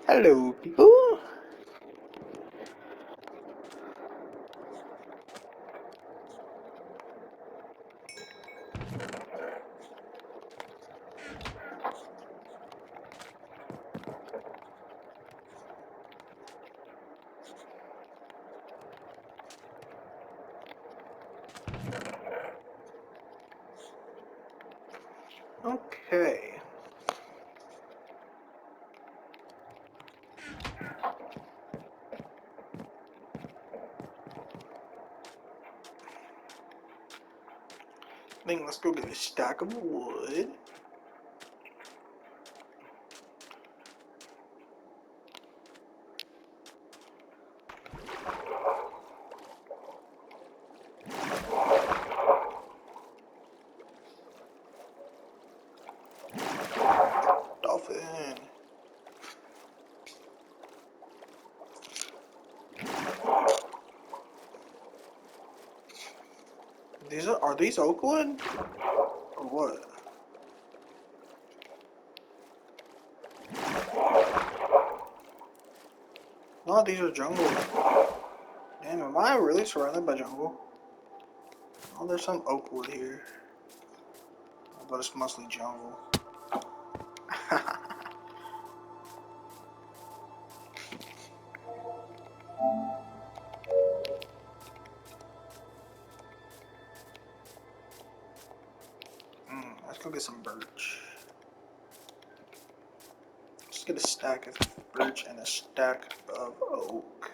Hello, people. Okay. I think let's go get a stack of wood. Dolphin. Are these Oakwood? Or what? No, these are jungle. Damn, am I really surrounded by jungle? Oh, there's some Oakwood here. But it's mostly jungle. Let's go get some birch. Let's get a stack of birch and a stack of oak.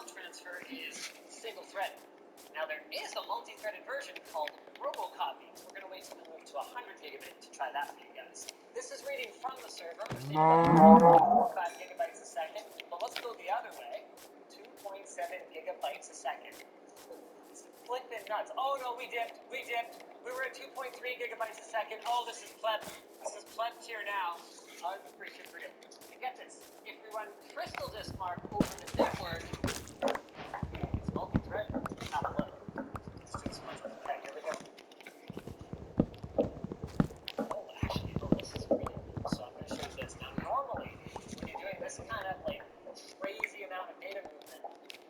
Transfer is single-threaded. Now there is a multi-threaded version called RoboCopy. We're going to wait till we move to 100 gigabit to try that for you guys. This is reading from the server, which is about 4.5 gigabytes a second. But let's go the other way, 2.7 gigabytes a second. It's flipping nuts. Oh no, we dipped. We were at 2.3 gigabytes a second. Oh, this is pleb. This is pleb tier now. I'm freaking real. And get this. If we run Crystal Disk Mark over the network, it's multi-thread. Not a little. Let's do this much. Okay, here we go. Oh, actually, this is really cool. So I'm going to show you this. Now, normally, when you're doing this kind of like crazy amount of data movement,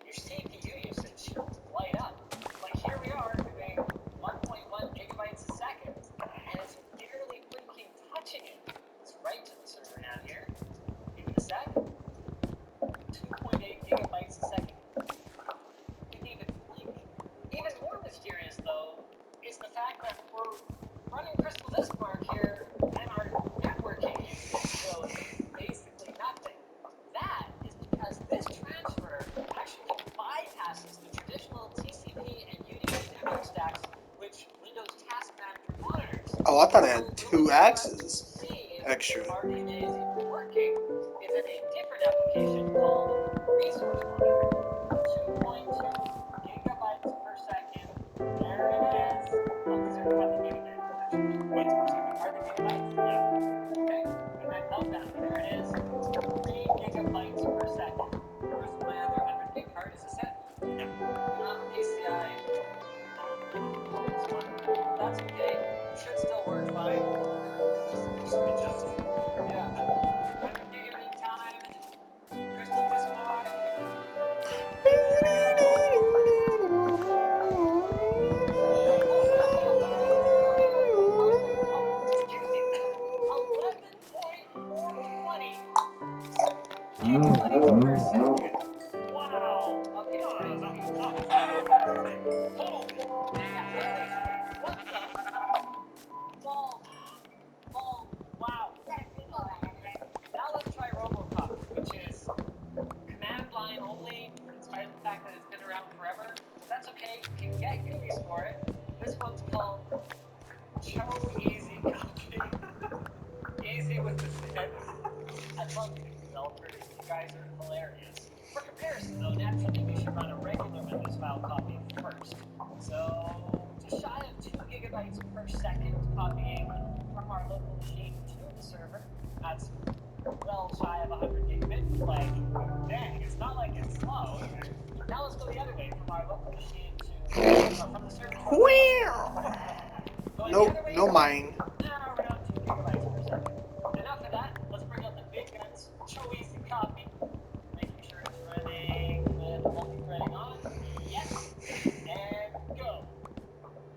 your CPU usage light up. Like here we are doing 1.1 gigabytes a second, and it's barely freaking touching it. It's right to the server now here. Give it a sec. 2.8 gigabytes a second. Even more mysterious, though, is the fact that we're running Crystal Disk Mark here, and our networking goes basically nothing. That is because this transfer actually bypasses the traditional TCP and UDP network stacks, which Windows Task Manager monitors. Oh, I thought I had 2 axes extra. RDNA is even working is in a different application called Resource Monitor. 2.2 gigabytes per second. There it is. Oh, these are not the gigabytes, actually. Bytes per second. Are the gigabytes? Yeah. Okay. And then Meltdown. There it is. 3 gigabytes per second. Where's my other 100 gig card? Is this it? Yeah. PCI. This one. That's okay. Should still work fine. Yeah. 100 gigabit time. Crystal Disk Mark. Wow. Okay, wow. Now let's try RoboCop, which is command line only, in spite of the fact that it's been around forever. That's okay, you can get goodies for it. This one's called Cho Easy Copy. Easy with the steps. I love these developers. You guys are hilarious. For comparison, though, naturally we should run a regular Windows file copy first. So, just shy of 2 gigabytes per second copying from our local machine to the server. That's well shy of 100 gigabit. Like, dang, it's not like it's slow. Now let's go the other way from our local machine to from the server to No mine. Now we're down to 2 gigabytes per second. Enough of that. Let's bring out the big guns. Choice and copy. Making sure it's running with multi-threading on. Yes. And go.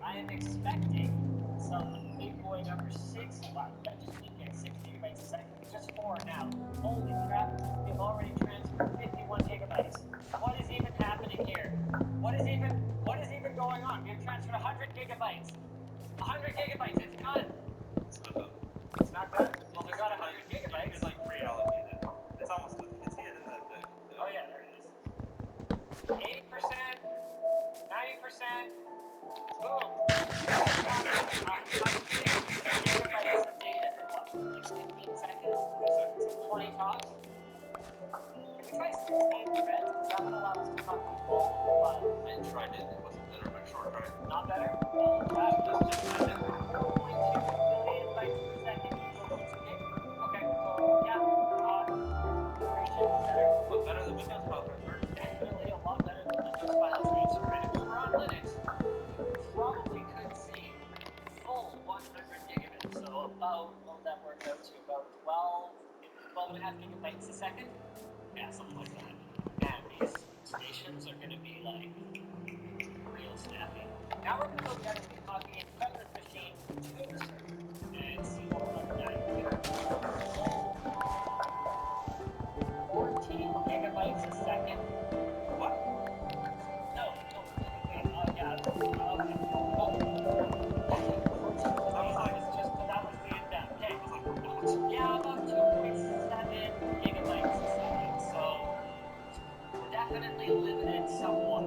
I am expecting some big boy number 6. Wow, that just did get 6 gigabytes a second. Just 4 now. Holy crap. We've already transferred 51 gigabytes. What is even happening here? What is even going on? We've transferred 100 gigabytes. 100 gigabytes, it's done. It's not done? Well, we got 100 gigabytes. It's like reallocated. It's almost, it's here in the Oh yeah, there it is. 80%, 90%, boom. 100 gigabytes of data in what, like 15 seconds? 20 tops? Can we try 16 threads? Because that would allow us to copy all of the files. I tried it, it wasn't better, but sure, try it. Not better? Well, that was just 1.2 billion bytes per second. Okay, so yeah, region better. But better than Windows file transfer. Definitely a lot better than Windows file transfer. And if we were on Linux, we probably could see full 100 gigabits. So about, what would that work out to? About 12.5 gigabytes a second? Yeah, something like that. And these stations are going to be like real snappy. Now we're going to go get a copy from this machine to the server and see what we're looking at here. 14 gigabytes a second. What? No, wait, yeah, okay. It's just that was the index. Okay, yeah, about 2.7 gigabytes a second. So definitely limited somewhat.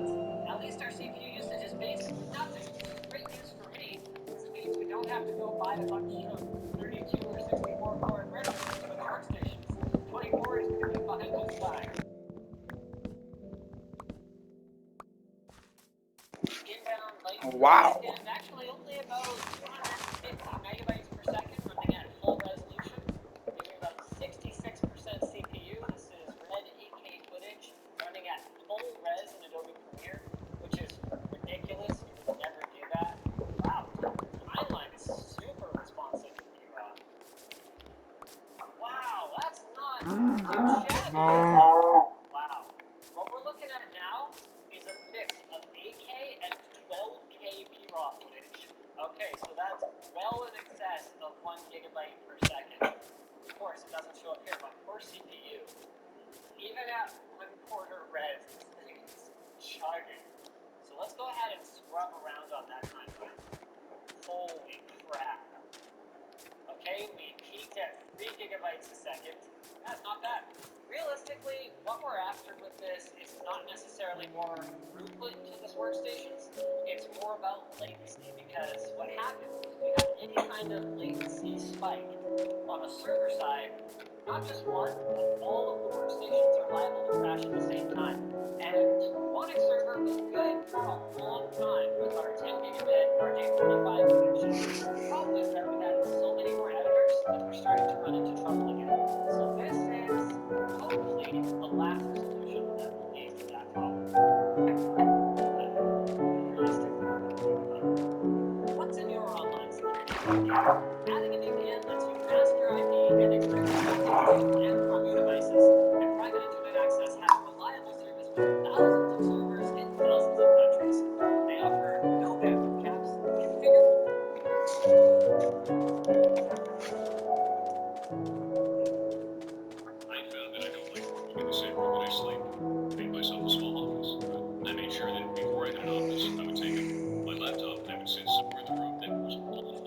At least our CPU usage is basically nothing, which is great news for me, because it means we don't have to go buy a bunch of 32 or 64 core threads for the workstations. 24 is going to be behind those five. Inbound light Wow. is actually only about 250 megabytes per second, running at full resolution, using about 66% CPU. This is red 8K footage, running at full res in Adobe Premiere, which is ridiculous. You would never do that. Wow, the timeline is super responsive. Wow, that's not too shabby. Wow. What we're looking at now is a mix of 8K and 12K B-RAW footage. Okay, so that's well in excess of 1 gigabyte per second. Of course, it doesn't show up here, but for CPU, even at 1/4 res, this thing is charging. So let's go ahead and scrub around on that timeline. Holy crap. Okay, we peaked at 3 gigabytes a second. That's not bad. Realistically, what we're after with this is not necessarily more throughput to this workstations, it's more about latency, because what happens is we have any kind of latency spike on the server side, not just one, but all of the workstations are liable to crash at the same time. And Linux server was good for a long time with our 10 gigabit RJ45 connection. The problem is that we had so many more editors that we're starting to run into trouble again. So this is hopefully the last solution that will lead to that problem. But realistically, what's in your online security? Adding a VPN lets you mask your IP and extract traffic and from your devices. And private internet access has reliable service with thousands of servers in thousands of countries. They offer no bandwidth caps. Configure. I found that I don't like working in the same room that I sleep. I made myself a small office. I made sure that before I had an office, I would take my laptop and I would sit somewhere in the room that was only for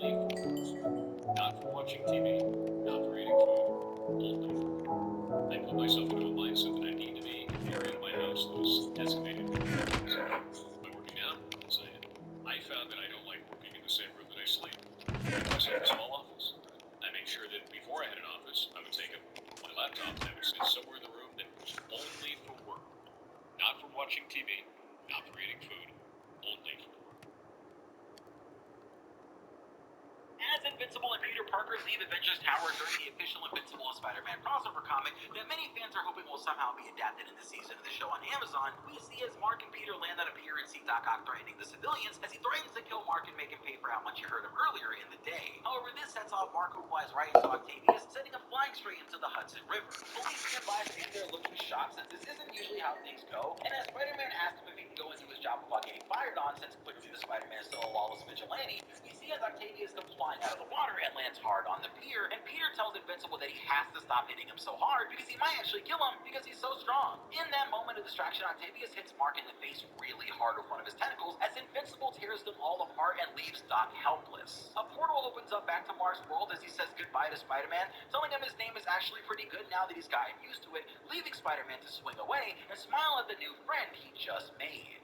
Invincible and Peter Parker leave Avengers Tower during the official Invincible and Spider-Man crossover comic that many fans are hoping will somehow be adapted in the season of the show on Amazon, we see as Mark and Peter land on a pier and see Doc Ock threatening the civilians as he threatens to kill Mark and make him pay for how much you heard him earlier in the day. However, this sets off Mark, who flies right into Octavius, sending him flying straight into the Hudson River. Police nearby stand there looking shocked, since this isn't usually how things go, and as Spider-Man asks him if he can go and do his job without getting fired on, since clearly the Spider-Man is still a lawless vigilante, we see as Octavius comes flying out of the water and lands hard on the pier, and Peter tells Invincible that he has to stop hitting him so hard because he might actually kill him because he's so strong. In that moment of distraction, Octavius hits Mark in the face really hard with one of his tentacles as Invincible tears them all apart and leaves Doc helpless. A portal opens up back to Mark's world as he says goodbye to Spider-Man, telling him his name is actually pretty good now that he's gotten used to it, leaving Spider-Man to swing away and smile at the new friend he just made.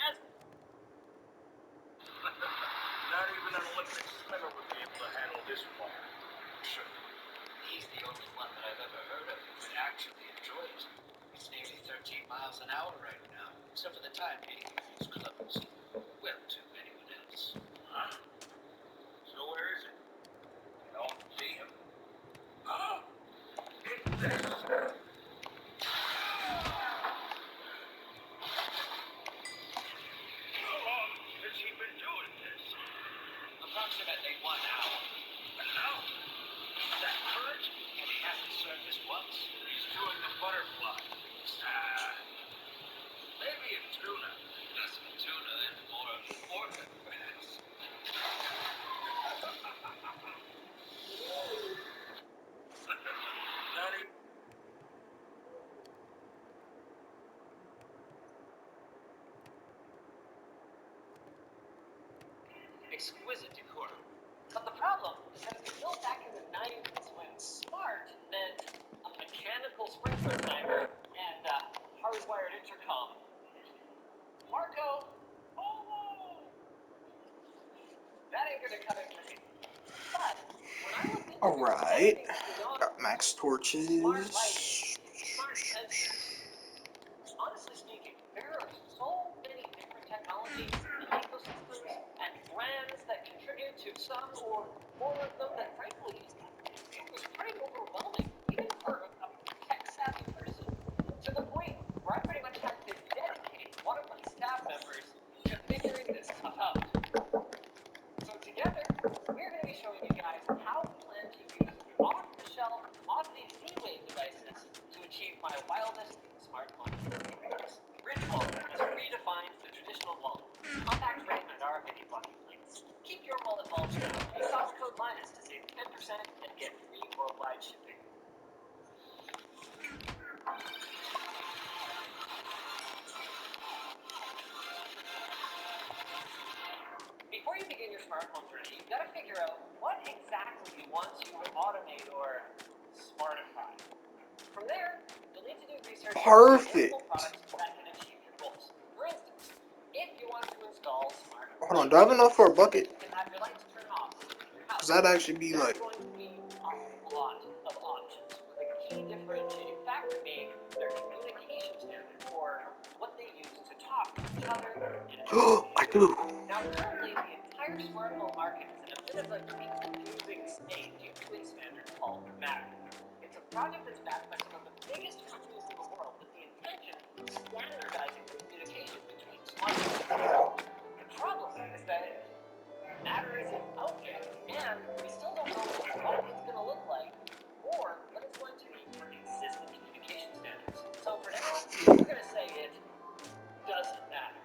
As Not even an electric slinger would be able to handle this fire. Sure. He's the only one that I've ever heard of who would actually enjoy it. It's nearly 13 miles an hour right now, except for the time being it's closed. Well, to anyone else. Huh? So where is it? I don't see him. Oh! It's this! How long has he been doing this? Approximately 1 hour. Now? That current? And he hasn't surfaced once. He's doing the butterfly. Maybe a tuna. Less of a tuna and more of an orca, perhaps. Not even. Exquisite decorum. But the problem is that it was built back in the 90s when smart meant a mechanical sprinkler timer and hardwired intercom. Marco! Oh! That ain't gonna cut it for me. But when I looked into Alright. anything beyond Got max torches. smart lighting, smart sensors, honestly speaking, there are so many different technologies and ecosystems and brands that contribute to some or more of them that frankly it was pretty overwhelming, even for a tech-savvy person, to the point where I pretty much had to dedicate one of my staff members to figuring this stuff out. So together, we're going to be showing you guys how we plan to use off-the-shelf Omni Z-Wave devices to achieve my wildest smart home dreams. Ritual has redefined the traditional wallet. Compact frame and RFID blocking plates. Keep your wallet bulbs now. Use soft code Linus to save 10% and get free worldwide shipping. Before you begin your smart home journey, you've got to figure out what exactly you want to automate or smartify. From there, you'll need to do research Perfect. on products that can achieve your goals. For instance, if you want to install smart Hold on, do I have enough for a bucket? you can have your lights turn off in your house. Cause that'd actually be There's like, going to be a lot of options, with a key differentiating factor being their communication standard, or what they use to talk to each other and I do. now, currently, the entire smart home market is in a bit of a confusing state due to a standard called Matter. It's a project that's backed by some of the biggest companies in the world with the intention of standardizing the communication between smart homes. The problem is that Matter isn't out yet, and we still don't know what it's going to look like or what it's going to mean for existing communication standards. So for now, we're going to say it doesn't matter.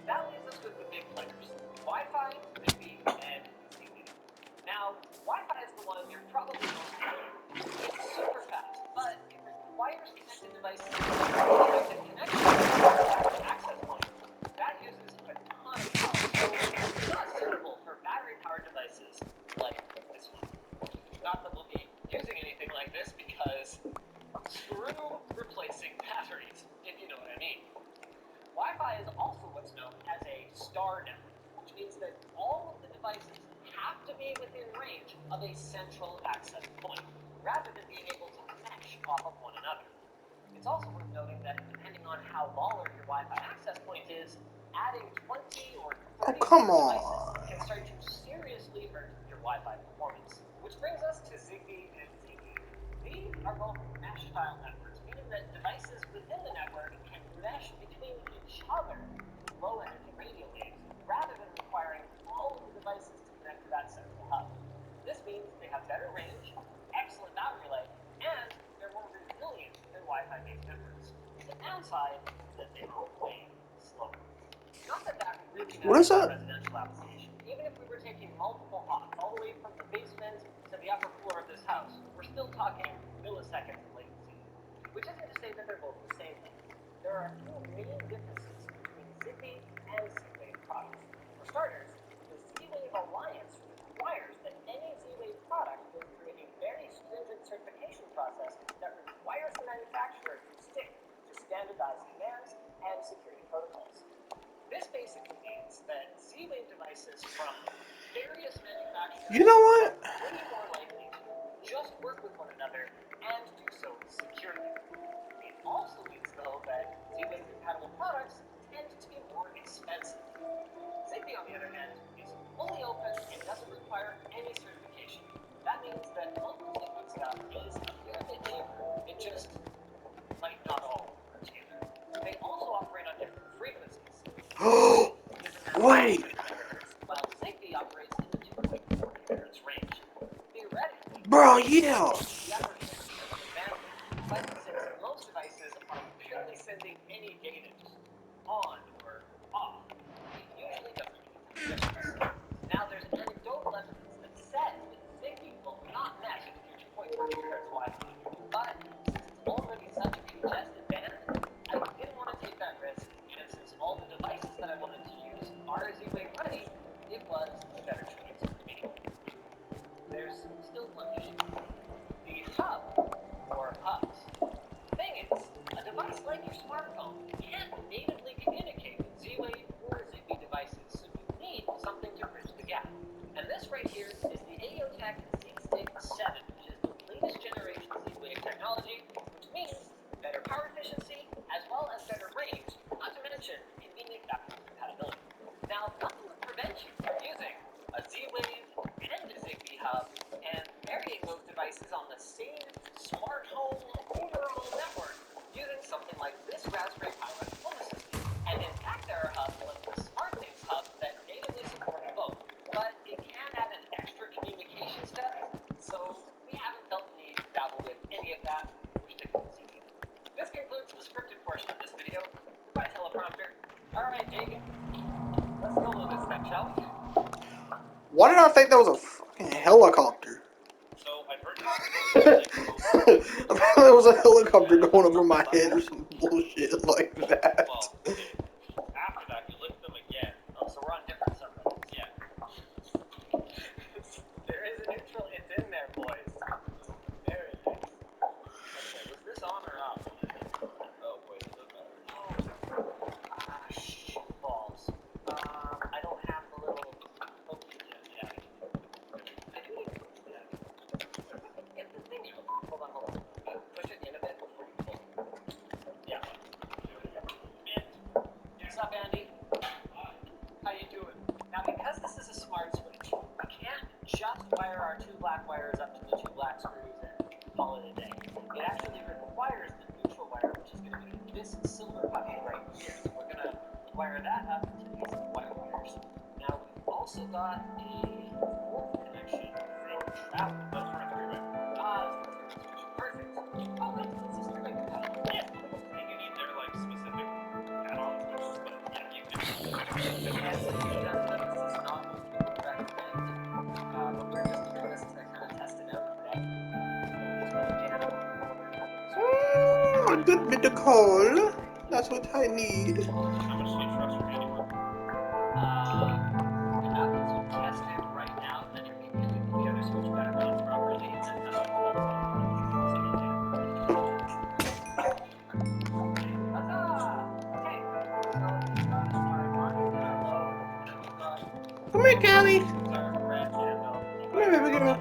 That leaves us with the big players, Wi-Fi, Zigbee, and Zigbee. Now, Wi-Fi is the one you're probably most familiar with. It's super fast, but it requires connected devices to connect to access points. That uses a ton of power, so it's not suitable for battery-powered devices like this one. Not that we'll be using anything like this because screw replacing batteries, if you know what I mean. Wi-Fi is also what's known as a star network, which means that all of the devices have to be within range of a central access point, rather than being able to mesh off of one another. It's also worth noting that depending on how baller your Wi-Fi access point is, adding 20 or 30 come devices on. can start to seriously hurt your Wi-Fi performance. brings us to Zigbee and ZigBee. These are both mesh-style networks, meaning that devices within the network can mesh between each other, low-energy radio waves, rather than requiring all of the devices to connect to that central hub. This means they have better range, excellent battery life, and they're more resilient than Wi-Fi-based networks. The downside is that they are way slower. Not that that really What is matters in that? residential application. Even if we were taking multiple hops all the way from the basement to the upper floor of this house, we're still talking milliseconds of latency. Which isn't to say that they're both the same thing. There are a few main differences between Zigbee and Z-Wave products. For starters, the Z-Wave Alliance requires that any Z-Wave product go through a very stringent certification process that requires the manufacturer to stick to standardized commands and security protocols. This basically means that Z-Wave devices from various manufacturers You know what? are way more likely to just work with one another and do so securely. It also means, though, that Z-Wave compatible products tend to be more expensive. Zigbee, on the other hand, is fully open and doesn't require any certification. That means that most Zigbee stuff is a fair bit cheaper. It just might not all work together. They also operate on different frequencies. Wait, While Zigbee operates in the 2.4 GHz range. Theoretically, bro, yeah. the upper frequency of the bandwidth, but since most devices are purely sending any data on or off, it usually doesn't make a difference. Now, there's anecdotal evidence that says that Zigbee will not mesh with your 2.4 GHz Wi-Fi, but since it's already such a congested band, I didn't want to take that risk, and since all the devices that I wanted to use are Z-Wave ready, it was a better choice for me. There's still one issue. The hub, or hubs. The thing is, a device like your smartphone can't natively communicate with Z-Wave or Zigbee devices, so you need something to bridge the gap. And this right here is the AOTech Z-Stick 7, which is the latest generation Z-Wave technology, which means better power efficiency, as well as better range, not to mention convenient backwards compatibility. Now, nothing would prevent you from using a Z-Wave and a Zigbee hub and marrying those devices on the same smart home overall network using something like this Raspberry Pi home assistant. And in fact, there are hubs like the SmartThings hub that natively support both, but it can add an extra communication step, so we haven't felt the need to dabble with any of that. We're sticking with Zigbee. This concludes the scripted portion of this video. Goodbye, teleprompter. Alright, Jake. Let's go with this then, shall we? Why did I think that was a fucking helicopter? So I've heard I thought there was a helicopter going over my head or some bullshit like that. well, okay. After that, you lift them again. Oh, so we're on different subreddits. Yeah. There is a neutral. It's in there, boys. There it is. Okay, was this on or off? Oh, wait, it doesn't matter. Shit balls. I don't have the little focus yet. I do need to focus yet. Get the thing out. Hold on. Push it in a bit before you pull. Yeah. What's up, Andy? How you doing? Now, because this is a smart switch, we can't just wire our two black wires up to the two black screws and call it a day. It actually requires the neutral wire, which is going to be this silver puppy right here. So we're going to wire that up to these white wires. Now, we've also got a fourth connection from travel. That's for a three-way. Perfect. Oh, that's a three-way compatible. Yeah. I think you need their, like, specific add-ons, but yeah, you can. Yes, this is not what we would recommend, but we're just doing this to kind of test it out today. A good bit of coal. That's what I need. How much do you trust your handiwork? Enough to test it right now, then immediately put the other switch back on properly, and then Come here, Callie. Come here, baby girl.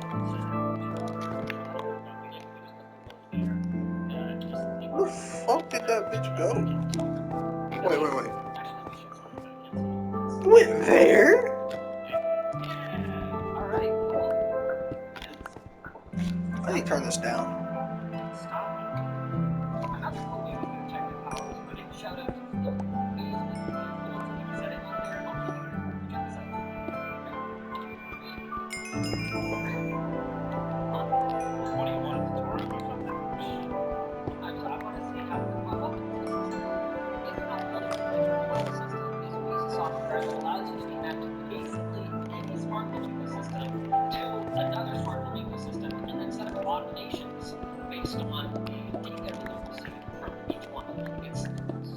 Where the fuck did that bitch go? Wait. It went there? me turn this down. Stop it. Another cool way we can check the power is putting shout out to Float. We use this setting on their computer. Check this out. What do you want? A tutorial or something? I want to see how we pop up the system. It's not built for the whole system. It's a piece of software that allows you to connect basically any smart home ecosystem to another smart home ecosystem and then set up automations based on the data that you receive from each one of them. It's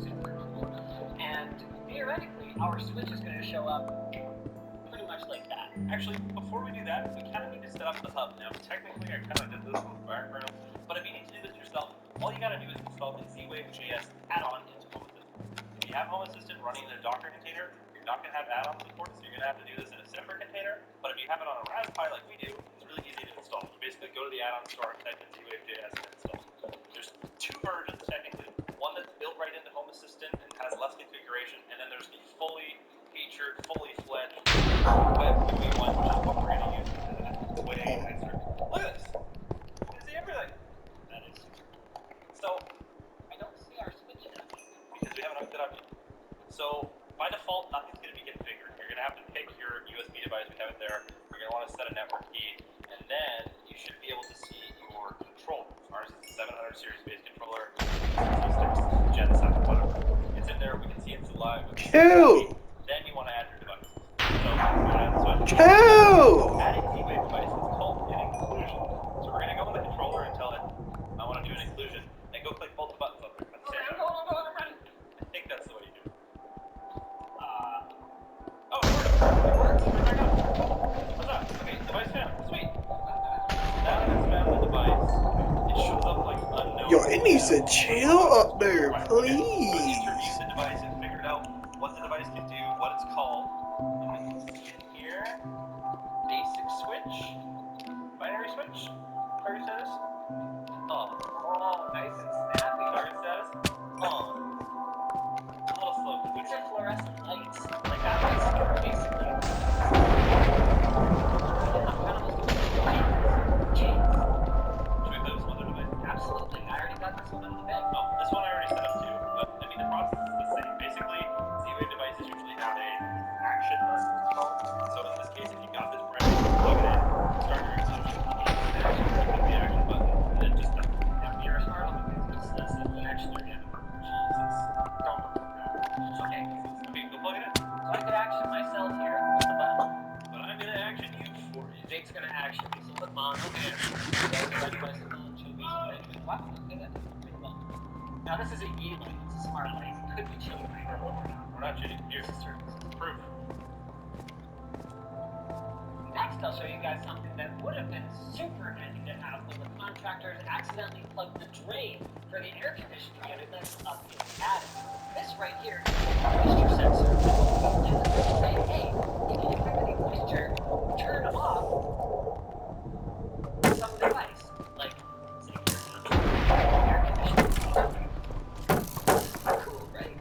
super cool. And theoretically, our switch is going to show up pretty much like that. Actually, before we do that, we kind of need to set up the hub. Now, technically, I kind of did this in the background, but if you need to do this yourself, all you gotta do is install the Z-Wave.js add-on into Home Assistant. If you have Home Assistant running in a Docker container, you're not gonna have add-on support, so you're gonna have to do this in a separate container. But if you have it on a Raspberry like we do, it's really easy to install. You basically go to the add-on store, type in Z-Wave.js, and install. There's two versions, technically. One that's built right into Home Assistant and has less configuration, and then there's the fully featured, fully fledged web GUI one, which is what we're gonna use. It's way nicer. Look at this. You can see everything. That is So, I don't see our switch yet. because we haven't hooked it up yet. So, by default, nothing's going to be configured. You're going to have to pick your USB device. We have it there. You're going to want to set a network key, and then you should be able to see your controllers. Ours is a 700 series based controller. Gen 7, whatever. It's in there. We can see it's live. Two! Then you want to add your devices. So, we're going to add the switch. Two! Adding Z-Wave device is called an inclusion. So we're going to go on the controller and tell it, I want to do an inclusion, and go click both the buttons up there at the same time. I'm ready. I think that's the way you do it. Uh, Oh, it worked. It worked. We're back up. What's up? Okay, device found. Sweet. Now that it's found the device, it shows up like unknown. Yo, it needs to chill up there, Right, okay. please. Let's review the device and figured out what the device can do, what it's called. And then see it here. Basic switch. Binary switch. Target status. oh, nice and snappy. Target status. On. A little slow. These are fluorescent lights. Like that was basically. Should we play with some other device? Absolutely. I already got this one in the bed. Oh, this one I already set up too, but I mean the process is the same. Basically, Z-Wave devices usually have a action button. So in this case, if you got this brand, plug it in, start your extension, and actually click the action button, and then just You're a smart one because that's the action you're getting. Jesus. Don't do that. Okay. Okay, go plug it in. So I could action myself here with the button. But I'm gonna action you for you. Jake's gonna action me. So put mom and wow, look at that. Now this is a E light. It's a smart light. It could be chilling right now. We're not cheating. Here's proof. Next, I'll show you guys something that would have been super handy to have when the contractors accidentally plugged the drain for the air conditioning unit that's up in the attic. This right here is a moisture sensor. And this will say, hey, if you detect any moisture, turn off some device. Like, say, air conditioning. Cool, right?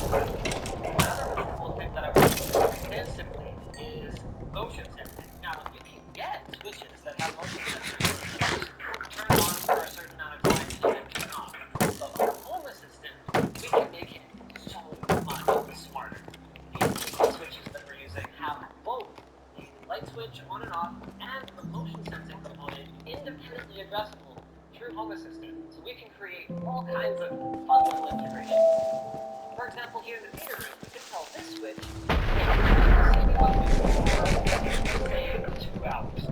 Another cool thing that I want to do extensively is motion sensing. Now, you can get switches that have motion sensors. Turn on for a certain amount of time and then turn off. But with Home Assistant, we can make it so much smarter. These switches that we're using have both the light switch on and off and the motion sensing component independently addressable through Home Assistant. So we can create all kinds of fun little integrations. For example, here in the meter room, we can tell this switch, say 2 hours.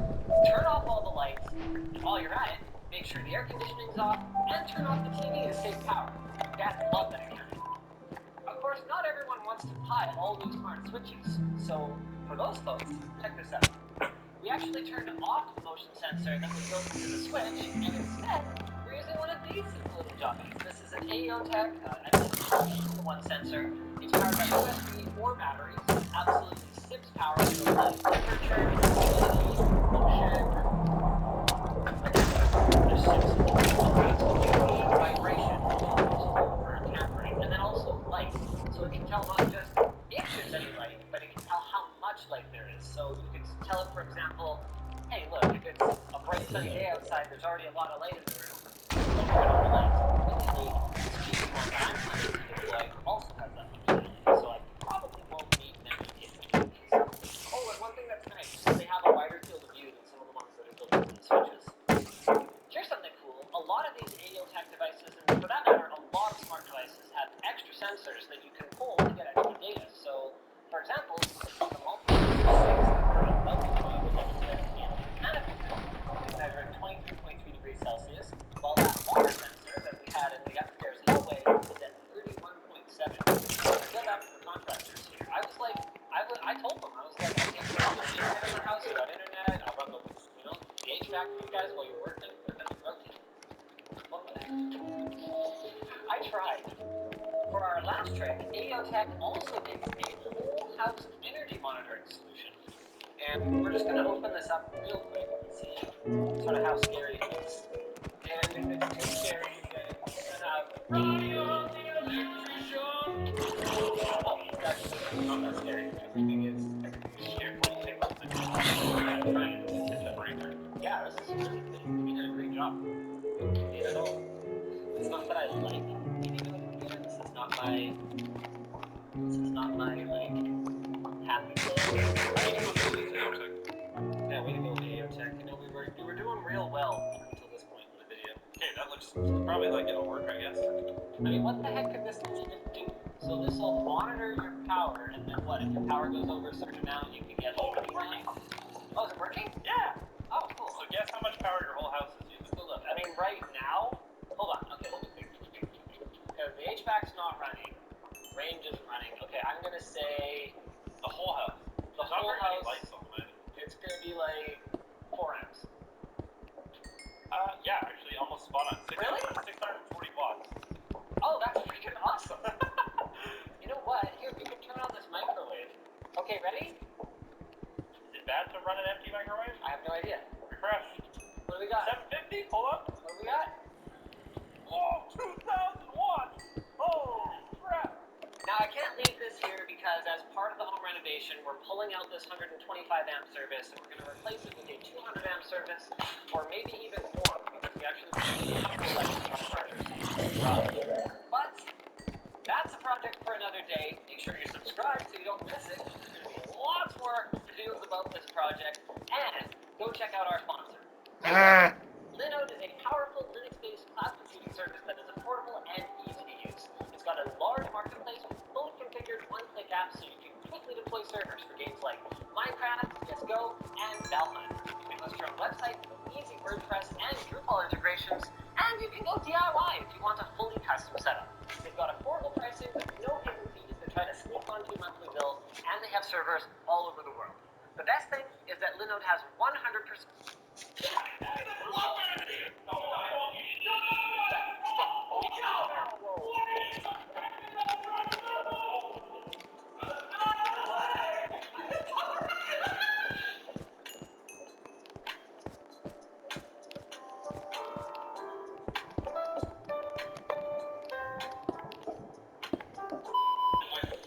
Turn off all the lights, and while you're at it, make sure the air conditioning's off, and turn off the TV to save power. Dad love that kind of thing. Of course, not everyone wants to buy all these smart switches, so for those folks, check this out. We actually turned off the motion sensor that was built into the switch, and instead, we're using one of these little jobbies. This is an AEOTech one sensor. It's powered by USB or batteries. Absolutely sips power to apply temperature, humidity, motion. There's vibration, for tampering, and then also light. So it can tell not just if there's any light, but it can tell how much light there is. So you can tell it, for example, hey, look, if it's a bright sunny day outside, there's already a lot of light in the room. Don't turn on the lights. Really, speaking on time limits to deploy also has that functionality, so I probably won't need many capabilities. Oh, and one thing that's nice, they have a wider field of view than some of the ones that are built into the switches. Here's something cool. A lot of these AOTech devices, and for that matter, a lot of smart devices, have extra sensors that you can pull to get extra data. So, for example, the multi-sensor that we're about to show you with demonstrated in Canada is measuring 23.3 degrees Celsius, while that water sensor that we had in the upstairs hallway is at 31.7. They're good up for contractors here. I was like, I told them, I was like, okay, so I'm going to internet in my house, you got internet, I'll run the HVAC for you guys while you're working, but then we rotate. What the heck? I tried. For our last trick, AOTech also makes a whole house energy monitoring solution. And we're just going to open this up real quick and see sort of how scary it is. And if it's too scary, then we're going to have Radio the Electrician! Oh, that's not that scary. Everything is scared when you take off the yeah, this is really good. You did a great job. You know, it's not that I like beating it with a computer. This is not my like happy place. Yeah, way to go, AOTech. You know, we were doing real well up until this point in the video. Okay, that looks probably like it'll work, I guess. I mean, what the heck could this thing even do? So this will monitor your power, and then what? If your power goes over a certain amount, you can get overheating. Oh, is it working? Yeah. Oh, cool. So guess how much power your whole house is using? So look, I mean, right now, hold on. Okay, let me think. Because the HVAC's not running, range isn't running. Okay, I'm gonna say The whole house. the There's not whole very many house. lights on the night. It's gonna be like 4 amps. Yeah, actually, almost spot on. Really? 640 watts. Oh, that's freaking awesome. You know what? Here, we can turn on this microwave. Okay, ready? Is it bad to run an empty microwave? I have no idea. Refresh. What do we got? 750? Hold up. What do we got? Whoa, 2,000 watts! Oh, crap! Now, I can't leave this here because as part of the home renovation, we're pulling out this 125 amp service and we're going to replace it with a 200 amp service, or maybe even more, because we actually need a couple electric chargers. But that's a project for another day. Make sure you're subscribed so you don't miss it. There's going to be lots more videos about this project, and go check out our sponsor. Linode is a powerful Linux-based cloud computing service that is affordable and easy to use. It's got a large marketplace with fully configured one-click apps so you can quickly deploy servers for games like Minecraft, CSGO, and Valheim. You can host your own website with easy WordPress and Drupal integrations, and you can go DIY if you want a fully custom setup. They've got affordable pricing with no hidden fees that try to sneak onto your monthly bill, and they have servers all over the world. The best thing is that Linode has 100%.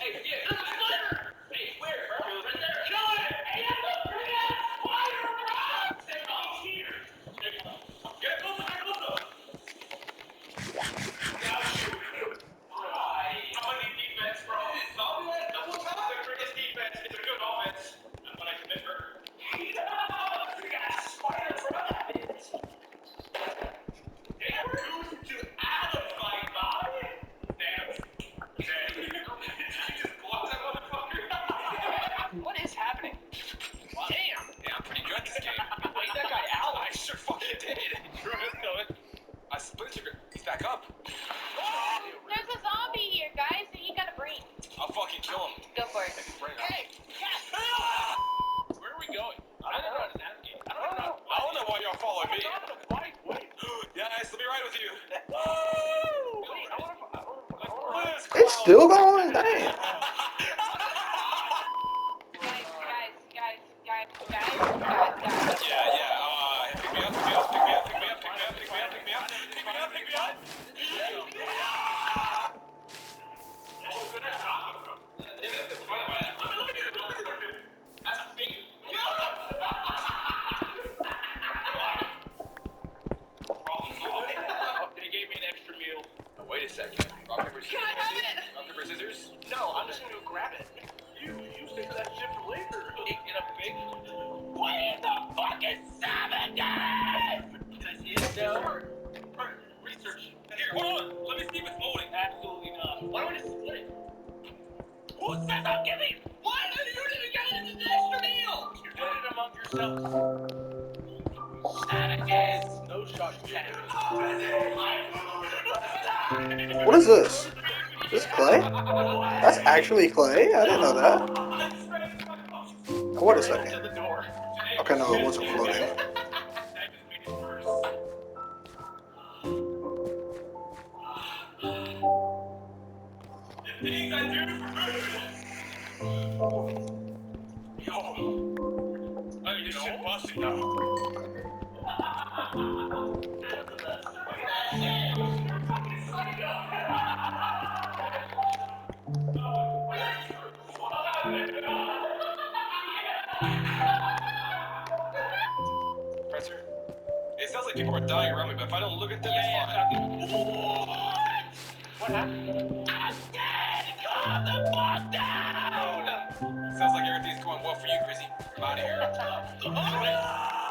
Hey, yeah, there's a spider! Hey, where? Right there. Kill it! Hey, that's a big ass spider, bro! Stay off here! Get closer, get closer! Now shoot him! Right. I'm gonna need defense, bro. Offense? Double time? The greatest defense is a good offense. I'm gonna commit murder. Big ass spider, bro! Hey, we're losing to Adam, my guy! Damn. Okay. Did you just block that motherfucker? What is happening? Damn! Yeah, I'm pretty good this game. You laid that guy out? I sure fucking did. Drew is going. I splintered. He's back up. There's a zombie here, guys, that you gotta bring. I'll fucking kill him. Go for it. Hey! Yes! Where are we going? I don't know how to navigate. I don't know why y'all follow me. Yes, let me ride with you. Wait, It's still going? Dang. Guys. Yeah. Pick me up. That's a big. going to split it. Who says I'm giving? Why did you didn't get it in the extra meal? You did it among yourselves. Shenanigans. No shot, shenanigans. What is this? This is clay? That's actually clay? I didn't know that. Oh, wait a second. To the door. Okay, no, it wasn't floating. The things I do for Yo. I mean, this shit busted now. Professor, it sounds like people are dying around me, but if I don't look at them, it's fine. What happened? I'm dead! Calm the fuck down! Sounds like everything's going well for you, Chrissy. I'm out of here.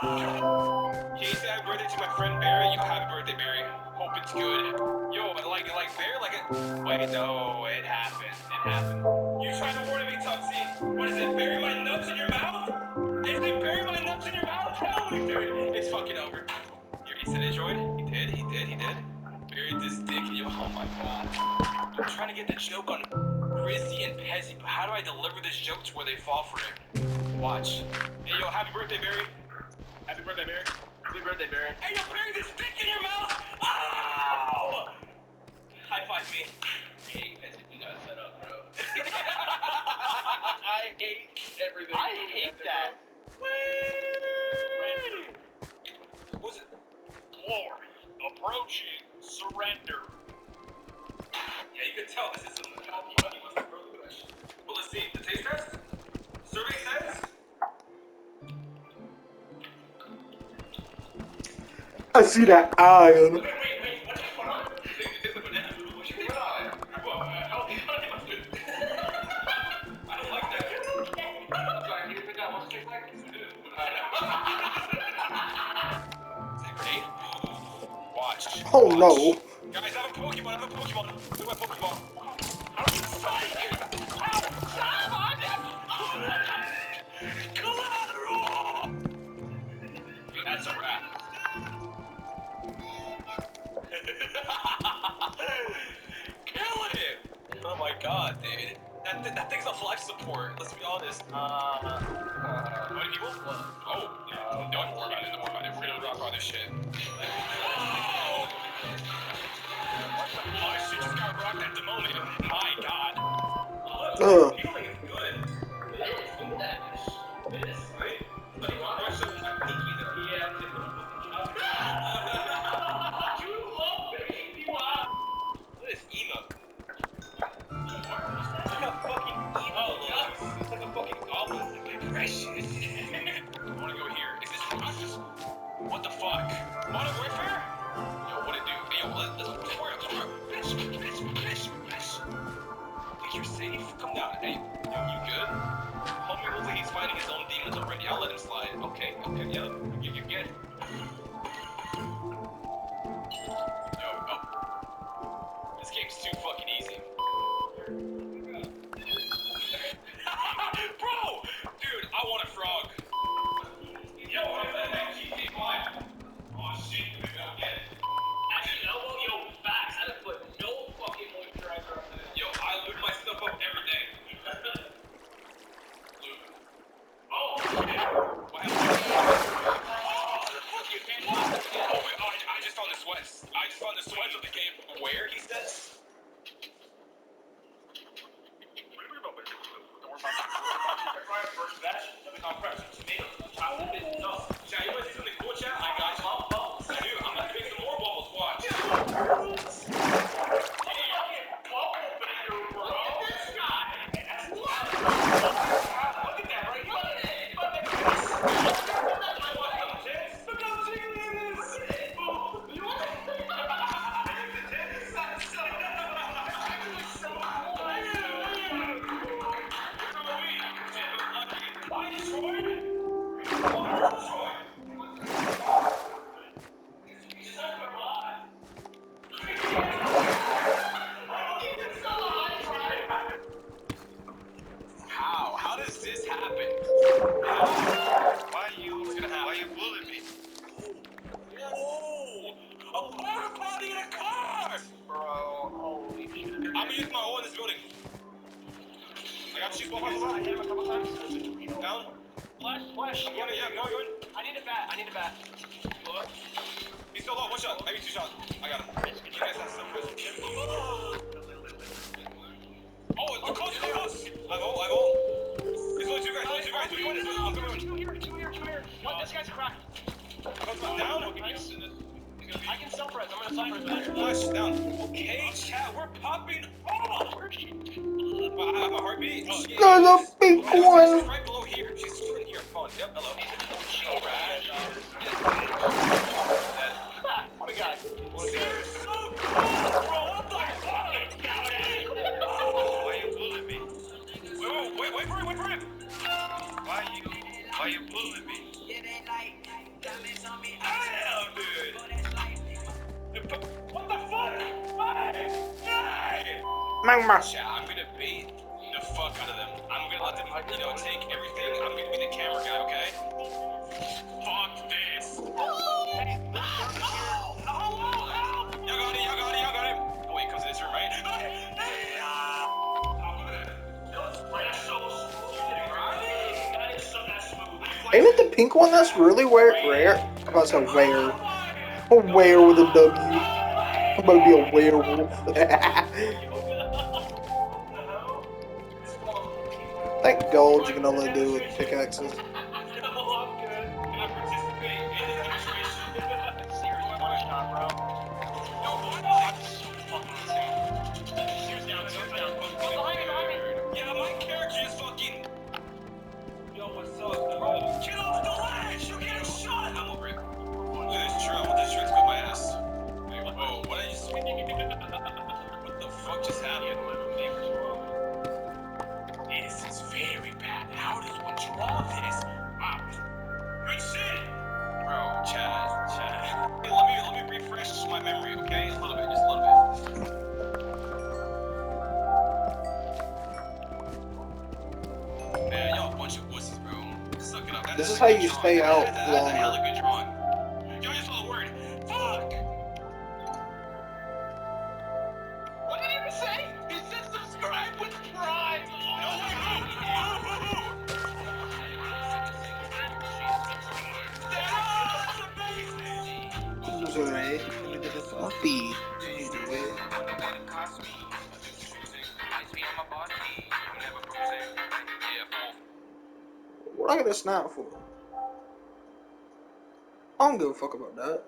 Can you say happy birthday to my friend Barry? Yo, happy birthday, Barry. Hope it's good. Yo, like Barry, like it. Wait, no, it happened. It happened. You tried to warn me, Tuxie. What is it? Bury my nuts in your mouth? Is it bury my nuts in your mouth? Tell me, dude. It's fucking over. He said it, Joy. He did. Buried this dick in you. Oh my god. I'm trying to get the joke on Chrissy and Pezzy, but how do I deliver this joke to where they fall for it? Watch. Hey, yo, happy birthday, Barry. Happy birthday, Barry. Happy birthday, Barry. Hey, yo, bury this dick in your mouth! Ow! High five me. Hey, Pezzy, we got set up, bro. I hate everything. I hate that. Who's it? Glory. Approaching. Surrender. Yeah, you can tell this is some healthy honey mustard road crush. Well, let's see. The taste test? Survey says? I see that iron. Wait, what the fuck? It's a banana food. What you think about it? Well, healthy honey mustard. I don't like that. Sorry, can you pick out what's it like? Great. Watch. Oh Watch. no. Guys, I have a Pokemon. Look at my Pokemon. How are you fighting? Collateral! That's a wrap. Kill it! Oh my god, dude. That thing's off life support. Let's be honest. How many people? Oh, yeah. Don't worry about it. Don't worry about it. We're gonna rock all this shit. Oh, shit just got rocked at the moment. My god. Ugh. Feeling is good. It is, right? But you want to rush up my pinky the PM to You love baby wow. What is emo? It's like a fucking emo. It's like a fucking goblin. Like precious. I wanna go here. Is this Rust? What the fuck? Modern Warfare? Yo, what it do? Hey, yo, let's swear. Bitch. Hey, you're safe? Come down. Hey, yo, you good? Homie looks like he's fighting his own demons already. I'll let him slide. Okay, yeah. You good? Yo, oh. This game's too fucking easy. Bro! Dude, I want a frog. Yo, keep quiet. Oh shit, we gotta get it. Actually, yo, facts. I done put no fucking moisturizer on this. Yo, I lube my stuff up every day. Lube. Oh, shit. What happened? all in this building. I got you. Go. I hit him a couple times. Down. Flash. Yeah, go. I need a bat. Look. He's still low. One shot. Maybe 2 shots. I got him. You guys have some presence. Oh, it's close. I'm all. There's only 2 guys. I'm coming. Two here. What? This guy's cracked. Down. Nice. I can self-res. I'm gonna self-res. Flash down. Okay, chat. We're popping off. Where is she? I have a heartbeat. There's a pink one. She's right below here. She's right here. Phone. Yep. Hello. What we got? You're so cool, bro. What the fuck? Why you bullying me? Wait for him. Why you bullying me? Damn, dude. What the fuck? Hey. Magma. Chat, I'm gonna bait the fuck out of them. I'm gonna let them, take everything. I'm gonna be the camera guy, okay? Fuck this. Y'all got him. Oh, wait, comes in this room, right? Ain't it the pink one that's really rare? I'm about to say where. A where with a W. I'm about to be a werewolf. Thank gold you can only do with pickaxes. Yeah, my character is fucking. Yo, what's up, bro? Get off the ledge! You're getting shot! I'm over it. Look at this tree. I want this tree to go my ass. Wait, whoa, what did I just. What the fuck just happened? This is very bad. How does one draw this? Wow. Good shit! Bro, Chad. Hey, let me refresh my memory, okay? Just a little bit. Man, y'all a bunch of wussies, bro. Suck it up. This is how you stay out That's a hella longer. good drawing. Y'all just saw the word. Fuck! What did he even say? He said subscribe with pride. What I get a snap for? I don't give a fuck about that.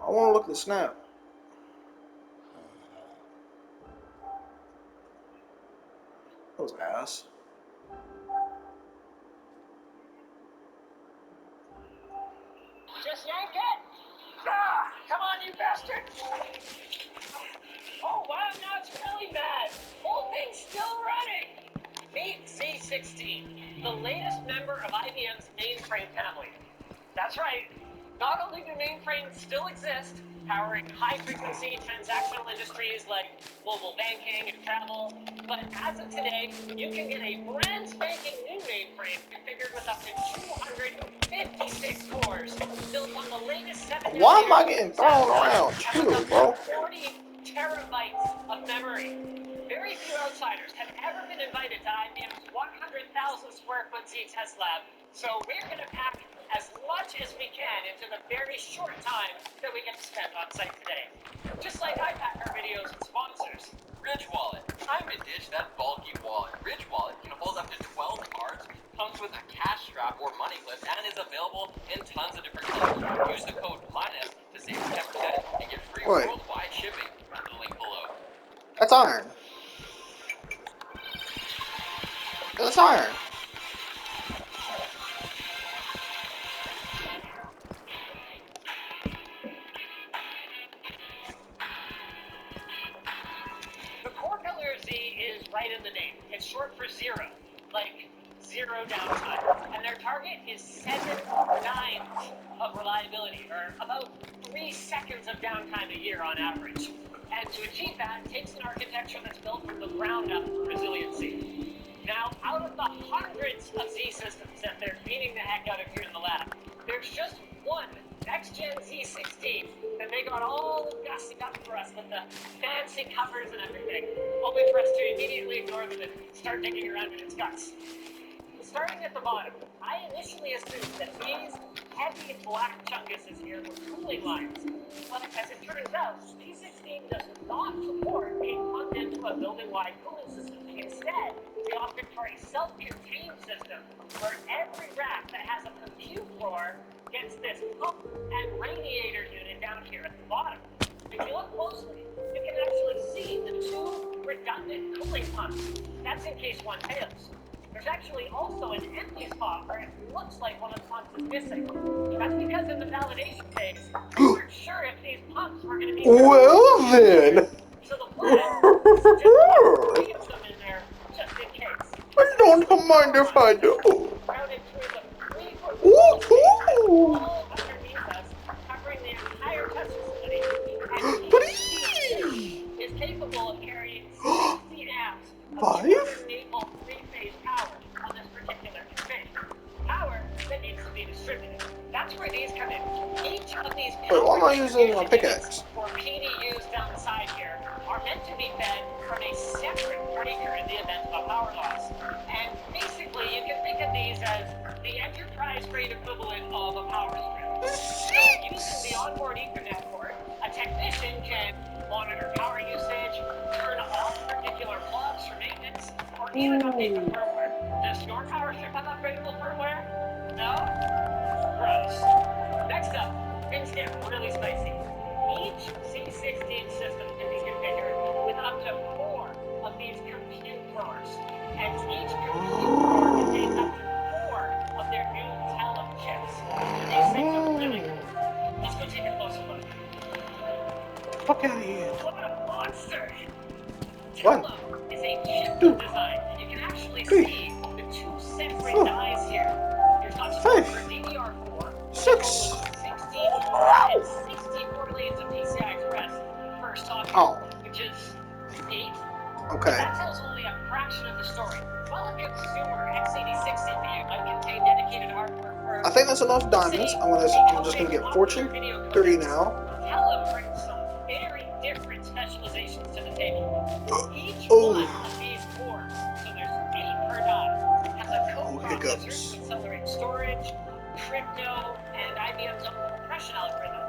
I want to look at the snap. That was ass. Just yank it! Ah, come on, you bastard! Oh, wow, now it's really bad. Whole thing's still running. Meet Z16, the latest member of IBM's mainframe family. That's right. Not only do mainframes still exist, powering high-frequency transactional industries like global banking and travel, but as of today, you can get a brand spanking new mainframe configured with up to 256 cores, built on the latest 7 Why am I getting thrown around? Chill, bro. 40 terabytes of memory. Very few outsiders have ever been invited to IBM's 100,000 square foot Z test lab, so we're going to pack as much as we can into the very short time that we get to spend on site today. Just like I pack our videos and sponsors. Ridge Wallet. Time to ditch that bulky wallet. Ridge Wallet can hold up to 12 cards, comes with a cash strap or money clip, and is available in tons of different colors. Use the code MINUS to save 10% and get free Wait. worldwide shipping. The link below. That's iron. That's iron. The core pillar of Z is right in the name. It's short for zero, like zero downtime. And their target is 7/9 of reliability, or about 3 seconds of downtime a year on average. And to achieve that, it takes an architecture that's built from the ground up for resiliency. Now, out of the hundreds of Z systems that they're beating the heck out of here in the lab, there's just one Next Gen Z16, and they got all gussied up for us with the fancy covers and everything, only for us to immediately ignore them and start digging around in its guts. Starting at the bottom, I initially assumed that these heavy black chunguses here were cooling lines, but as it turns out, P16 does not support being plugged into a building-wide cooling system. Instead, they opted for a self-contained system where every rack that has a compute floor gets this pump and radiator unit down here at the bottom. If you look closely, you can actually see the two redundant cooling pumps. That's in case one fails. There's actually also an empty spot where it looks like one of the pumps is missing. That's because in the validation phase, we weren't sure if these pumps were going to be... Well then. So the plan is to just put 3 of them in there, just in case. I don't mind if I do. Routed through the 3 Ooh. all underneath us, covering the entire test facility. And Please. is capable of carrying 60 amps of 5? enable 3-phase power on this particular config. Power that needs to be distributed. That's where these come in. Each of these Wait, why am I using my pickaxe? or PDUs down the side here are meant to be fed from a separate breaker in the event of a power loss. And basically, you can think of these as the enterprise-grade equivalent of a power strip. So using the onboard Ethernet port, a technician can monitor power usage, turn off particular plugs for maintenance, or even update the firmware. Does your power strip have upgradable firmware? No? Gross. Next up, things get really spicy. Each C16 system can be configured with up to 4 of these compute drawers, and each compute drawer contains up to 4 of their new Telum chips. These things are really cool. Let's go take a closer look. Fuck out of here. What a monster! One. Telum is a chip 2. design. You can actually 3. see the 2 separate 4. dies here. There's not support 5. for DDR4, 6. 16 and 64 lanes of PCI Express per socket, Oh. which is 8. Okay. That tells only a fraction of the story. While a consumer x86 CPU might contain dedicated hardware for... I think that's enough diamonds. I'm just gonna get Fortune 30 now. Telum brings some very different specializations to the table. Each Oh. one of these cores, so there's 8 per die, has a co-processor hiccups. to accelerate storage, crypto, and IBM's own compression algorithm.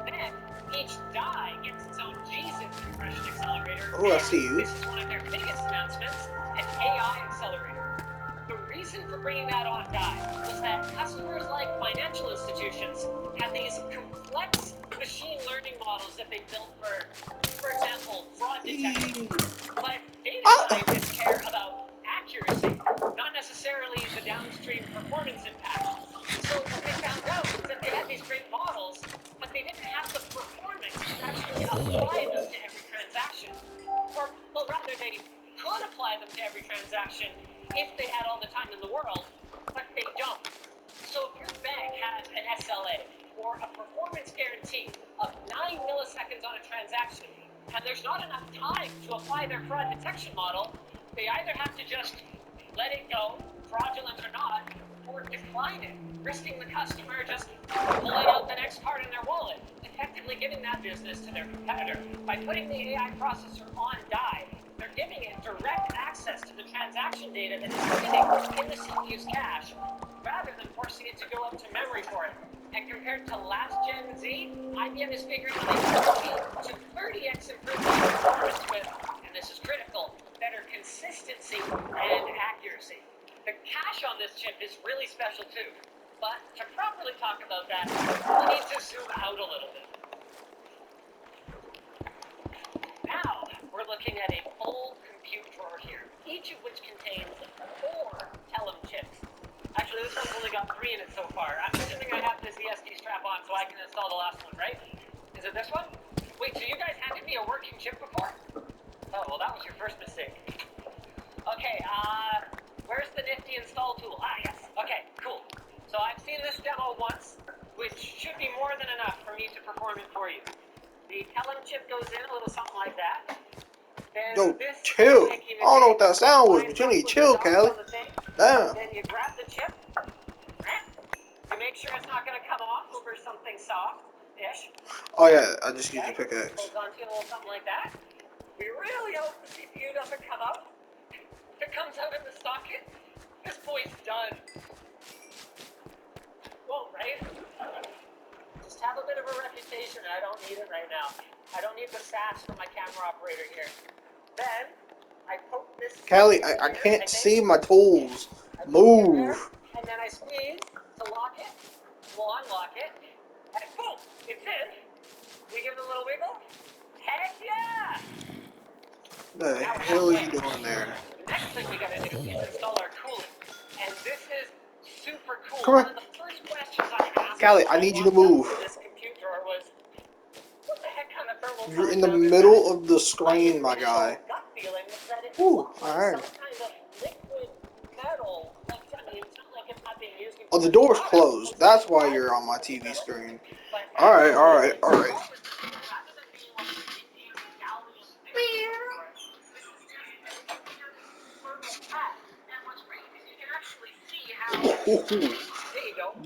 Then, each die gets its own GZIP compression accelerator. Oh, I see you. This is one of their biggest announcements, an AI accelerator. The reason for bringing that on die was that customers like financial institutions have these complex machine learning models that they built for example, fraud detection. But data scientists care about accuracy, not necessarily the downstream performance impact. So what they found out was that they had these great models, but they didn't have the performance to actually apply them to every transaction. Or, well, rather, they could apply them to every transaction if they had all the time in the world, but they don't. So if your bank has an SLA or a performance guarantee of 9 milliseconds on a transaction, and there's not enough time to apply their fraud detection model, they either have to just let it go, fraudulent or not, or decline it, risking the customer just pulling out the next card in their wallet, effectively giving that business to their competitor. By putting the AI processor on die, they're giving it direct access to the transaction data that is sitting in the CPU's cache, rather than forcing it to go up to memory for it. And compared to last Gen Z, IBM is figuring out a 20 to 30x improvement in performance with, and this is critical, better consistency and accuracy. The cache on this chip is really special too, but to properly talk about that, we need to zoom out a little bit. Now, we're looking at a full compute drawer here, each of which contains 4 Telum chips. Actually, this one's only got 3 in it so far. I'm assuming I have this ESD strap on so I can install the last one, right? Is it this one? Wait, so you guys handed me a working chip before? Oh, well, that was your first mistake. Okay, where's the nifty install tool? Ah, yes. Okay, cool. So I've seen this demo once, which should be more than enough for me to perform it for you. The Telum chip goes in a little something like that. Then Yo, this chill. I don't know what that sound was, but you need to chill, Callie. Damn. Then you grab the chip, you make sure it's not going to come off over something soft-ish. Oh yeah, I just used a Okay? pickaxe. Holds on to a little something like that. We really hope the CPU doesn't come up. If it comes out in the socket, this boy's done. Well, right? Just have a bit of a reputation, and I don't need it right now. I don't need the sass from my camera operator here. Then, I poke this... Callie, I can't see my tools. Move. And then I squeeze to lock it. We'll unlock it. And boom! It's in. We give it a little wiggle. Heck yeah! The hell are you doing there? The next thing we gotta do is install our coolant. And this is super cool. Come on. One of the first questions I asked Callie, I need you to move. this compute drawer was, what the heck kind of thermal You're in the conduct is middle that? of the screen, my guy. Gut feeling was that it Ooh, looked like alright. some kind of liquid metal. Like, I mean, it's not like it's not being used in Oh, the door's closed. That's why you're on my TV screen. Alright, alright, alright. Ooh,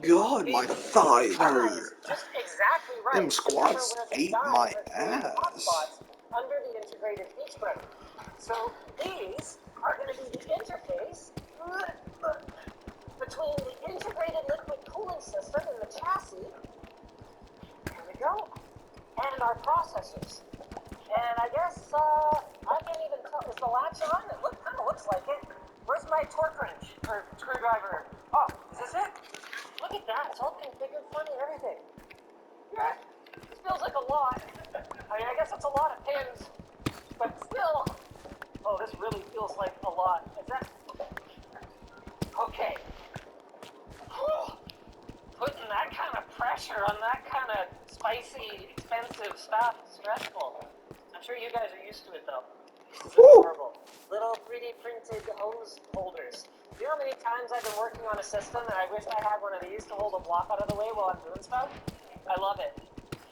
God, my thighs hurt. Just exactly right. Them squats Remember where the ate dials my are creating ass. hotspots under the integrated heat spreader. So these are going to be the interface between the integrated liquid cooling system in the chassis, there we go, and our processors. And I guess, I can't even tell, is the latch on? It kind of looks like it. Where's my torque wrench, or screwdriver? Oh, is this it? Look at that, it's all configured for me and everything. Yeah, this feels like a lot. I mean, I guess it's a lot of pins, but still. Oh, this really feels like a lot. Is that... Okay. Whew. Putting that kind of pressure on that kind of spicy, expensive stuff is stressful. I'm sure you guys are used to it, though. This is adorable. Little 3D printed hose holders. You know how many times I've been working on a system and I wish I had one of these to hold a block out of the way while I'm doing stuff? I love it.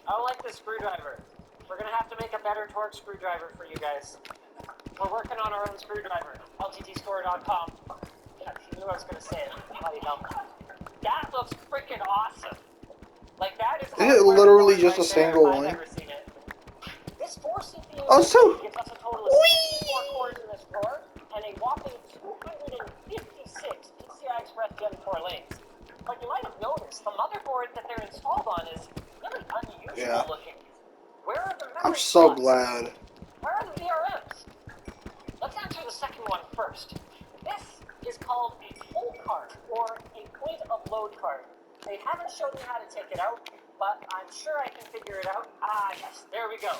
I don't like this screwdriver. We're gonna have to make a better torque screwdriver for you guys. We're working on our own screwdriver. LTTstore.com. Yeah, you knew I was gonna say it. Bloody hell. That looks freaking awesome. Like that is. Is it literally just a single I've one? never seen it. This 4 CPU Oh, so- gives us a total of 64 cores in this drawer and a whopping 256 PCI Express Gen 4 lanes. Like you might have noticed, the motherboard that they're installed on is really unusual looking. Where are the memory I'm so slots? glad. Where are the VRMs? Let's answer the second one first. This is called a pull card, or a point of load card. They haven't shown me how to take it out, but I'm sure I can figure it out. Ah, yes, there we go.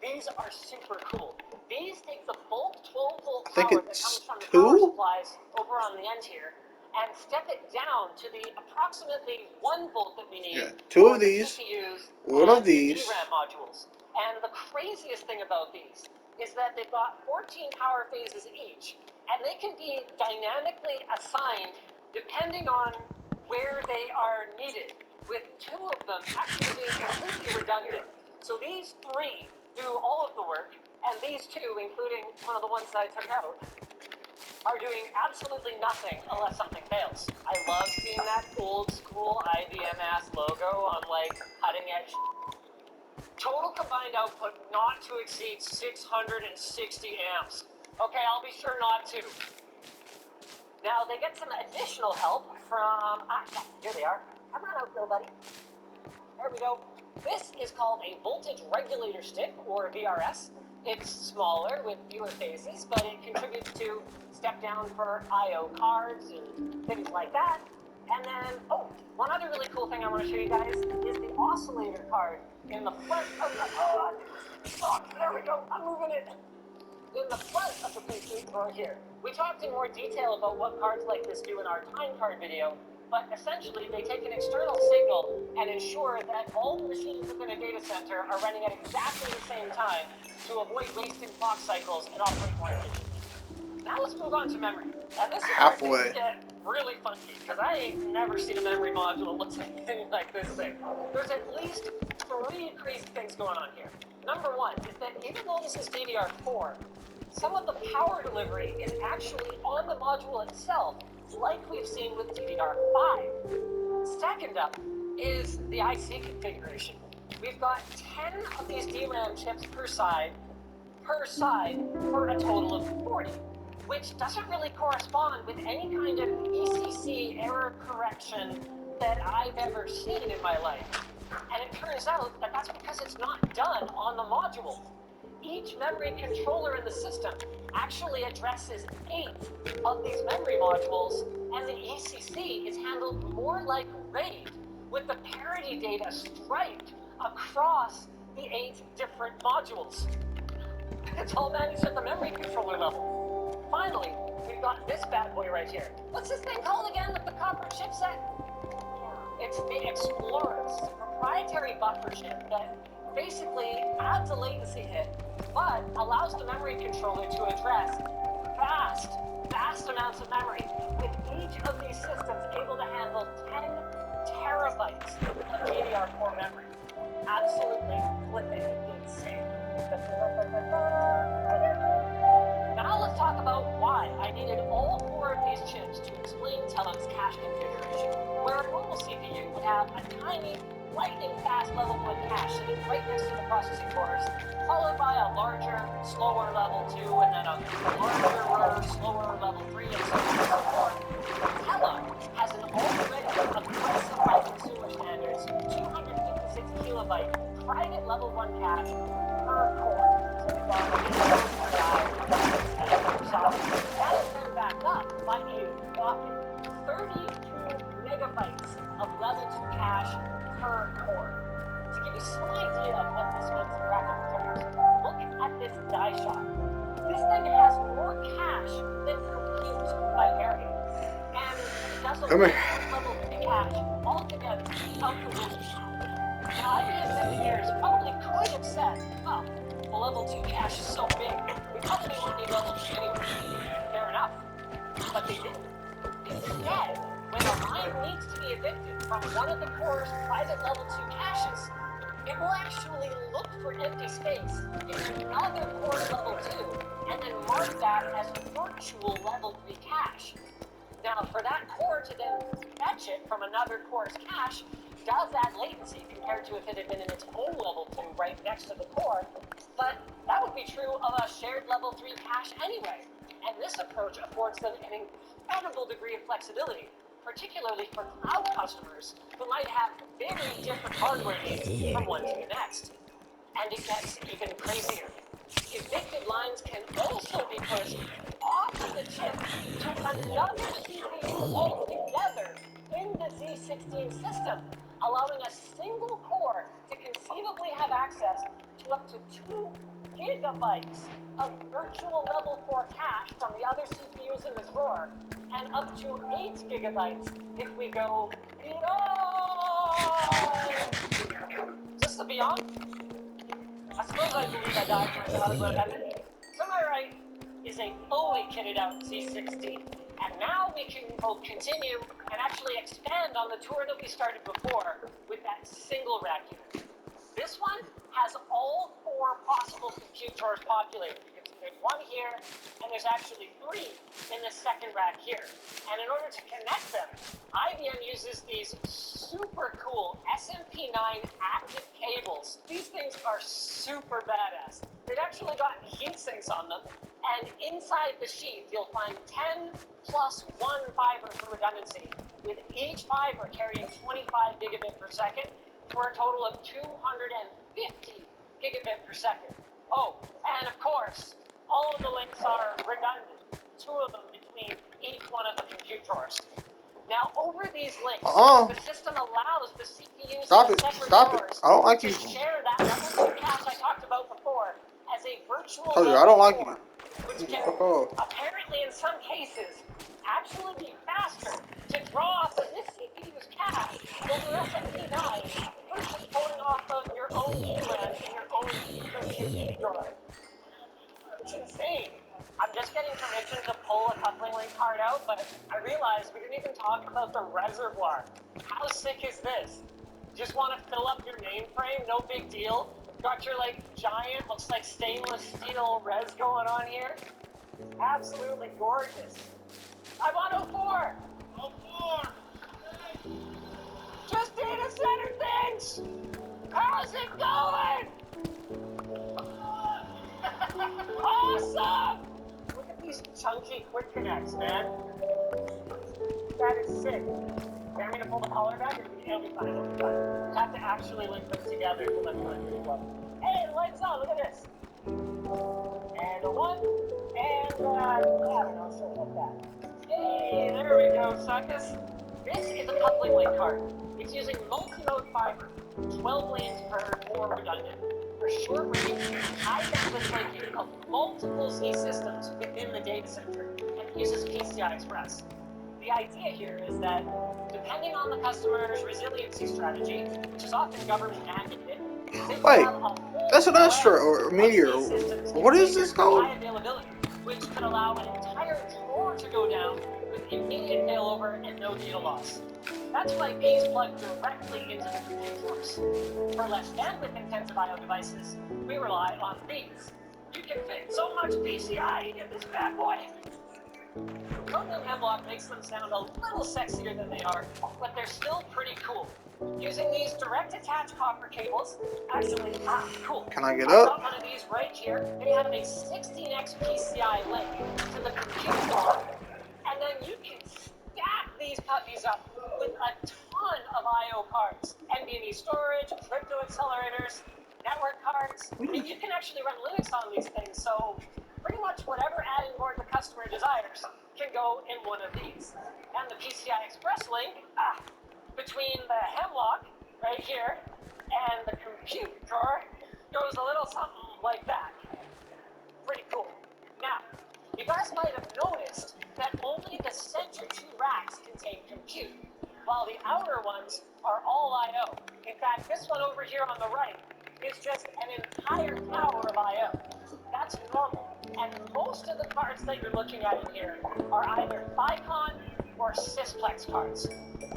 These are super cool. These take the bulk 12-volt I think power that it's comes from the power 2? supplies over on the end here, and step it down to the approximately 1 volt that we need. Yeah, 2 for of the these, CPUs 1 and of these. the DRAM modules. And the craziest thing about these is that they've got 14 power phases each, and they can be dynamically assigned depending on where they are needed, with 2 of them actually being completely redundant. So these 3 do all of the work, and these 2, including one of the ones that I took out, are doing absolutely nothing unless something fails. I love seeing that old school IBM-ass logo on like cutting edge. Total combined output not to exceed 660 amps. Okay, I'll be sure not to. Now they get some additional help from, yeah, here they are. Come on out, little buddy. There we go. This is called a voltage regulator stick, or VRS. It's smaller with fewer phases, but it contributes to step down for I/O cards and things like that. And then, oh, one other really cool thing I want to show you guys is the oscillator card in the front of the, there we go, I'm moving it. In the front of the PC drawer here. We talked in more detail about what cards like this do in our time card video, but essentially they take an external signal and ensure that all the machines within a data center are running at exactly the same time to avoid wasting clock cycles and operate more efficiently. Now let's move on to memory. And this is where Halfway. things get really funky, because I ain't never seen a memory module that looks anything like this thing. There's at least 3 crazy things going on here. Number 1 is that even though this is DDR4, some of the power delivery is actually on the module itself, like we've seen with DDR5. Second up is the IC configuration. We've got 10 of these DRAM chips per side for a total of 40, which doesn't really correspond with any kind of ECC error correction that I've ever seen in my life. And it turns out that that's because it's not done on the module. Each memory controller in the system actually addresses 8 of these memory modules, and the ECC is handled more like RAID, with the parity data striped across the 8 different modules. It's all managed at the memory controller level. Finally, we've got this bad boy right here. What's this thing called again with the copper chipset? It's the Explorer. It's a proprietary buffer chip that basically adds a latency hit, but allows the memory controller to address vast amounts of memory, with each of these systems able to handle 10 terabytes of DDR4 memory. Absolutely flipping insane. Now let's talk about why I needed all 4 of these chips to explain Telum's cache configuration, where a normal CPU would have a tiny, lightning-fast level 1 cache sitting right next to the processing cores, followed by a larger, slower level 2, and then a larger, slower level 3, and so on and so forth. Telum has an already aggressive by consumer standards 256 kilobyte private level 1 cache per core. So we've got that is then backed up by a whopping 32 megabytes of level 2 cache per core. To give you some idea of what this means in practical terms, look at this die shot. This thing has more cache than compute by area, and does a level 3 cache altogether without the rules. Now, IBM engineers probably could have said, well, the level 2 cache is so big, we probably won't need level 2 anyway. Fair enough. But they didn't. Instead, when a line needs to be evicted from one of the core's private level 2 caches, it will actually look for empty space in another core level 2, and then mark that as virtual level 3 cache. Now, for that core to then fetch it from another core's cache, does add latency compared to if it had been in its own level 2 right next to the core, but that would be true of a shared level 3 cache anyway. And this approach affords them an incredible degree of flexibility, particularly for cloud customers who might have very different hardware needs from one to the next. And it gets even crazier. Evicted lines can also be pushed off of the chip to another CPU altogether in the Z16 system, allowing a single core to conceivably have access to up to 2 gigabytes of virtual level 4 cache from the other CPUs in this drawer, and up to 8 gigabytes if we go beyond. Is this the beyond? I suppose I believe I died for another, but to my right is a fully kitted out Z16. And now we can both continue and actually expand on the tour that we started before with that single rack unit. This one has all 4 possible compute drawers populated. There's 1 here, and there's actually 3 in the second rack here. And in order to connect them, IBM uses these super cool SMP9 active cables. These things are super badass. They've actually got heat sinks on them, and inside the sheath you'll find 10 plus 1 fiber for redundancy, with each fiber carrying 25 gigabit per second for a total of 250 gigabit per second. Oh, and of course, all of the links are redundant, 2 of them between each one of the compute drawers. Now, over these links, the system allows the CPUs Stop in it. the separate Stop it. drawers I don't like to you. share that level 2 cache I talked about before as a virtual Oh, yeah, I level don't like 4, which can apparently, in some cases, actually be faster to draw off of this CPU's cache over SMP9 versus pulling off of your own VLAN in your own compute drawer. It's insane. I'm just getting permission to pull a coupling link card out, but I realized we didn't even talk about the reservoir. How sick is this? Just want to fill up your mainframe? No big deal. Got your, giant, looks like stainless steel res going on here? Absolutely gorgeous. I want 04! 04! data center things! How's it going? Awesome! Look at these chunky quick connects, man. That is sick. Okay, I'm gonna pull the collar back. It'll be fine. It'll be fine. You have to actually link them together to let them really well. Hey, the light's on. Look at this. And a one. And I don't know, something like that. Hey, there we go, suckers. This is a coupling link card. It's using multi-mode fiber, 12 lanes per, more redundant, for short range, high bandwidth linking of multiple Z systems within the data center, and it uses PCI Express. The idea here is that, depending on the customer's resiliency strategy, which is often government mandated, they can Wait, have a whole that's an Astra or array meteor. of Z systems What is this called? high availability, which could allow an entire drawer to go down with immediate failover and no data loss. That's why these plug directly into the compute source. For less bandwidth-intensive I/O devices, we rely on these. You can fit so much PCI in this bad boy. Codename Hemlock makes them sound a little sexier than they are, but they're still pretty cool. Using these direct attach copper cables, actually, cool. Can I get I've up? got one of these right here. They have a 16x PCI link to the compute core, and then you can stack these puppies up with a ton of I/O cards, NVMe storage, crypto accelerators, network cards. I mean, you can actually run Linux on these things, so pretty much whatever adding board the customer desires can go in one of these. And the PCI Express link between the Hemlock right here and the compute drawer goes a little something like that. Pretty cool. Now, you guys might have noticed that only the center two racks contain compute, while the outer ones are all I/O. In fact, this one over here on the right is just an entire tower of I/O. That's normal, and most of the cards that you're looking at in here are either FICON or Sysplex cards.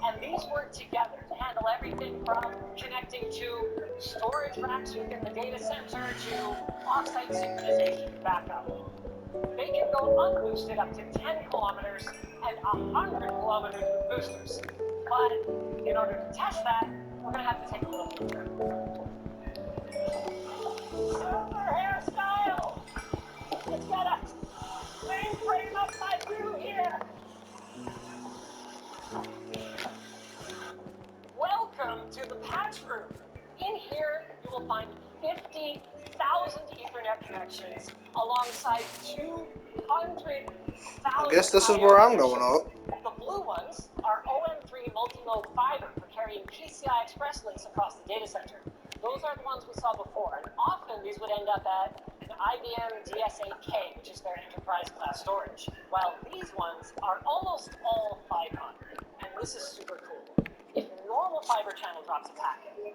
And these work together to handle everything from connecting to storage racks within the data center to offsite synchronization and backup. They can go unboosted up to 10 kilometers and 100 kilometers with boosters. But in order to test that, we're going to have to take a little picture. Silver hairstyle! It's got a mainframe up my view here! Welcome to the patch room. In here, you will find 50,000 Ethernet connections alongside 200,000. I guess this is where I'm going up. The blue ones are OM3 multi-mode fiber for carrying PCI Express links across the data center. Those are the ones we saw before, and often these would end up at an IBM DS8K, which is their enterprise class storage, while these ones are almost all FICON, and this is super cool. If normal fiber channel drops a packet, the